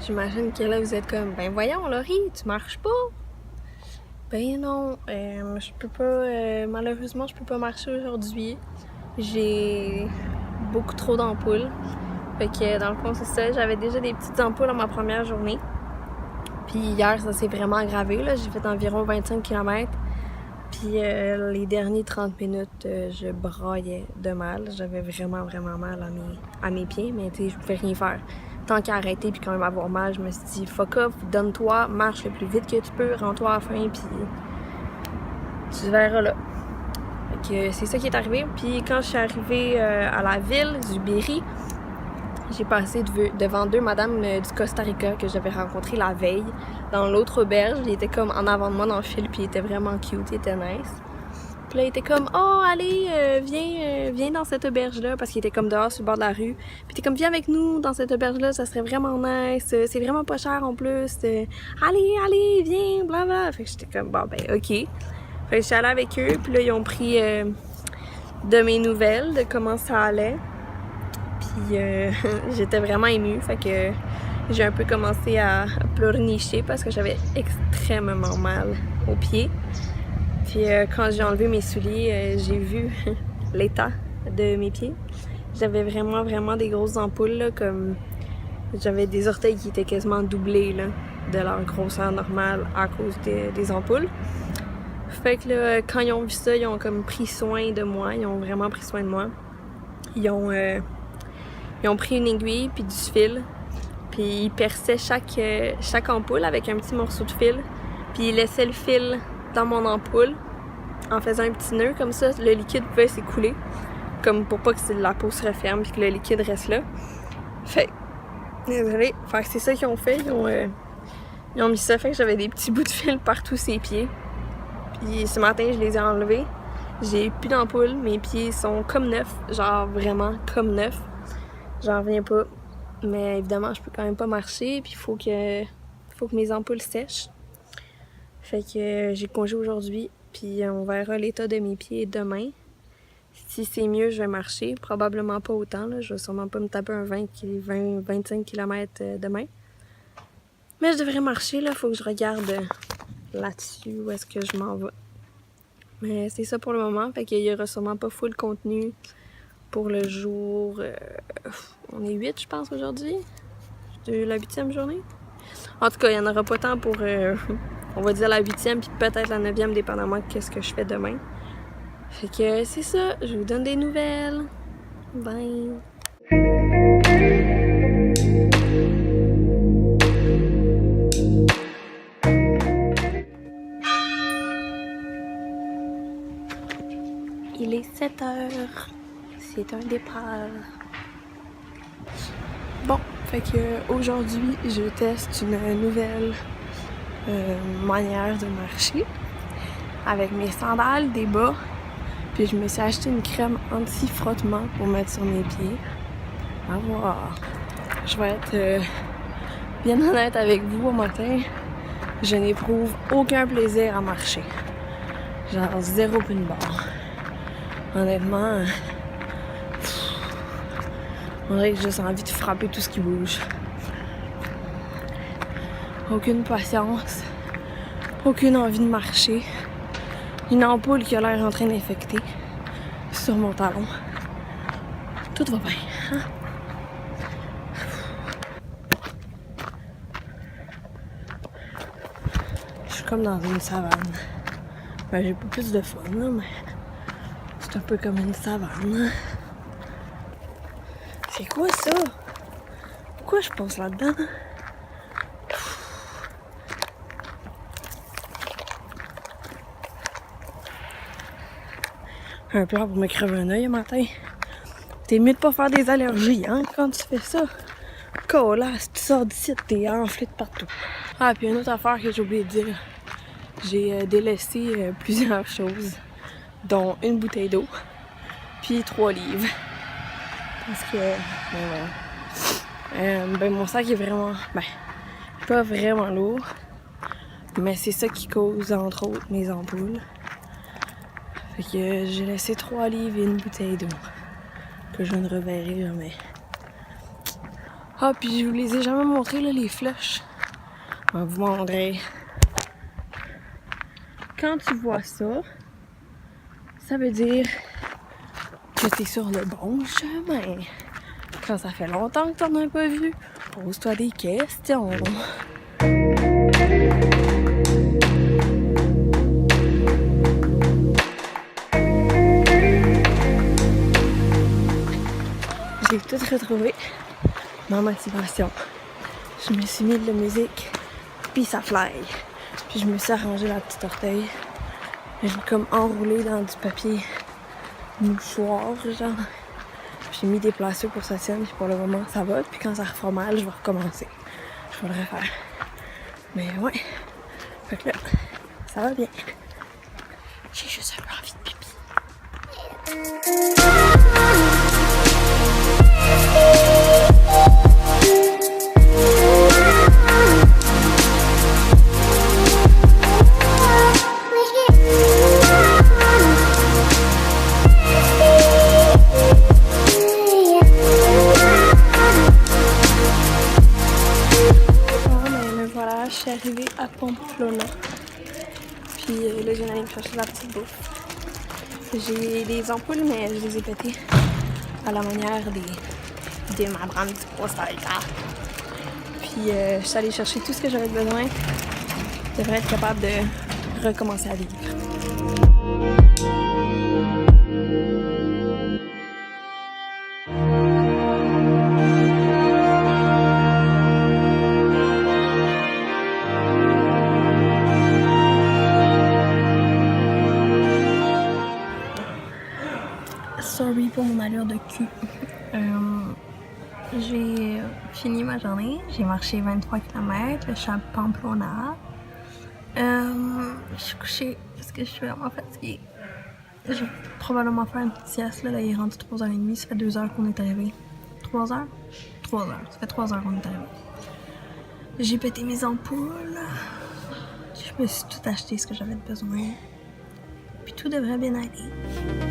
J'imagine que là, vous êtes comme, ben voyons, Laurie, tu marches pas? Ben non, je peux pas, malheureusement, je peux pas marcher aujourd'hui. J'ai beaucoup trop d'ampoules. Fait que dans le fond, c'est ça, j'avais déjà des petites ampoules à ma première journée. Puis hier, ça s'est vraiment aggravé, là. J'ai fait environ 25 km. Puis les derniers 30 minutes, je braillais de mal. J'avais vraiment, vraiment mal à mes pieds, mais tu sais, je pouvais rien faire. Tant qu'à arrêter puis quand même avoir mal, je me suis dit fuck off, donne-toi, marche le plus vite que tu peux, rends-toi à la fin, puis tu verras là. Fait que c'est ça qui est arrivé. Puis quand je suis arrivée à la ville du Berry, j'ai passé devant deux madames du Costa Rica que j'avais rencontrées la veille dans l'autre auberge. Ils étaient comme en avant de moi dans le fil, puis ils étaient vraiment cute, ils étaient nice. Puis là, il était comme, oh, allez, viens dans cette auberge-là, parce qu'il était comme dehors sur le bord de la rue. Puis il était comme, viens avec nous dans cette auberge-là, ça serait vraiment nice, c'est vraiment pas cher en plus. Allez, viens, blablabla. Fait que j'étais comme, bon, ben, ok. Fait que je suis allée avec eux, puis là, ils ont pris de mes nouvelles, de comment ça allait. Puis j'étais vraiment émue, fait que j'ai un peu commencé à pleurnicher parce que j'avais extrêmement mal aux pieds. Puis quand j'ai enlevé mes souliers, j'ai vu l'état de mes pieds. J'avais vraiment, vraiment des grosses ampoules, là, comme j'avais des orteils qui étaient quasiment doublés là, de leur grosseur normale à cause des ampoules. Fait que là, quand ils ont vu ça, ils ont comme pris soin de moi, ils ont vraiment pris soin de moi. Ils ont pris une aiguille puis du fil, puis ils perçaient chaque ampoule avec un petit morceau de fil, puis ils laissaient le fil dans mon ampoule en faisant un petit nœud comme ça, le liquide pouvait s'écouler, comme pour pas que la peau se referme puis que le liquide reste là. Fait désolé, fait que c'est ça qu'ils ont fait, ils ont mis ça, fait que j'avais des petits bouts de fil partout ses pieds. Puis ce matin, je les ai enlevés. J'ai plus d'ampoules, mes pieds sont comme neufs, genre vraiment comme neufs. J'en reviens pas. Mais évidemment, je peux quand même pas marcher, puis il faut que mes ampoules sèchent. Fait que j'ai congé aujourd'hui, puis on verra l'état de mes pieds demain. Si c'est mieux, je vais marcher. Probablement pas autant, là. Je vais sûrement pas me taper un 20-25 km demain. Mais je devrais marcher, là. Faut que je regarde là-dessus où est-ce que je m'en vais. Mais c'est ça pour le moment. Fait qu'il y aura sûrement pas full contenu pour le jour... on est 8, je pense, aujourd'hui. De la 8e journée. En tout cas, il n'y en aura pas tant pour... on va dire la 8e, puis peut-être la 9e, dépendamment de qu'est-ce que je fais demain. Fait que c'est ça, je vous donne des nouvelles. Bye! Il est 7 heures. C'est un départ. Bon, fait que aujourd'hui, je teste une nouvelle manière de marcher avec mes sandales, des bas. Puis je me suis acheté une crème anti-frottement pour mettre sur mes pieds. À voir. Je vais être bien honnête avec vous au matin. Je n'éprouve aucun plaisir à marcher. Genre zéro pin barre. Honnêtement, on dirait que j'ai juste envie de frapper tout ce qui bouge. Aucune patience. Aucune envie de marcher. Une ampoule qui a l'air en train d'infecter sur mon talon. Tout va bien, hein? Je suis comme dans une savane. Ben, j'ai pas plus de fun, là, mais c'est un peu comme une savane. C'est quoi ça? Pourquoi je passe là-dedans? Un plan pour me crever un œil le matin. T'es mieux de pas faire des allergies, hein, quand tu fais ça. Colasse, tu sors d'ici, t'es enflé de partout. Ah, puis une autre affaire que j'ai oublié de dire. J'ai délaissé plusieurs choses, dont une bouteille d'eau, puis 3 livres. Parce que, mon sac est vraiment, pas vraiment lourd, mais c'est ça qui cause, entre autres, mes ampoules. Fait que j'ai laissé 3 livres et une bouteille d'eau, que je ne reverrai jamais. Ah, puis je vous les ai jamais montrés, là, les flèches. Je vais vous montrer. Quand tu vois ça, ça veut dire que t'es sur le bon chemin. Quand ça fait longtemps que t'en as pas vu, pose-toi des questions. J'ai tout retrouvé ma motivation. Je me suis mis de la musique, puis ça fly. Puis je me suis arrangé la petite orteil. J'ai comme enroulé dans du papier mouchoir, genre. J'ai mis des placeurs pour ça tienne, puis pour le moment ça va. Puis quand ça refera mal, je vais recommencer. Je vais le refaire. Mais ouais. Fait que là, ça va bien. J'ai juste un peu envie de pipi. Je suis arrivée à Pamplona. Puis là, j'ai allé me chercher la petite bouffe. J'ai des ampoules, mais je les ai pétées à la manière de ma grande Postalca. Puis je suis allée chercher tout ce que j'avais besoin. Je devrais être capable de recommencer à vivre. Sorry pour mon allure de cul. J'ai fini ma journée, j'ai marché 23 km, je suis à Pamplona. Je suis couchée parce que je suis vraiment fatiguée. Je vais probablement faire une petite sieste, là, il est rendu 3h30, ça fait 2 heures qu'on est arrivé. 3 heures? 3 heures, ça fait 3 heures qu'on est arrivé. J'ai pété mes ampoules, je me suis tout acheté ce que j'avais besoin, puis tout devrait bien aller.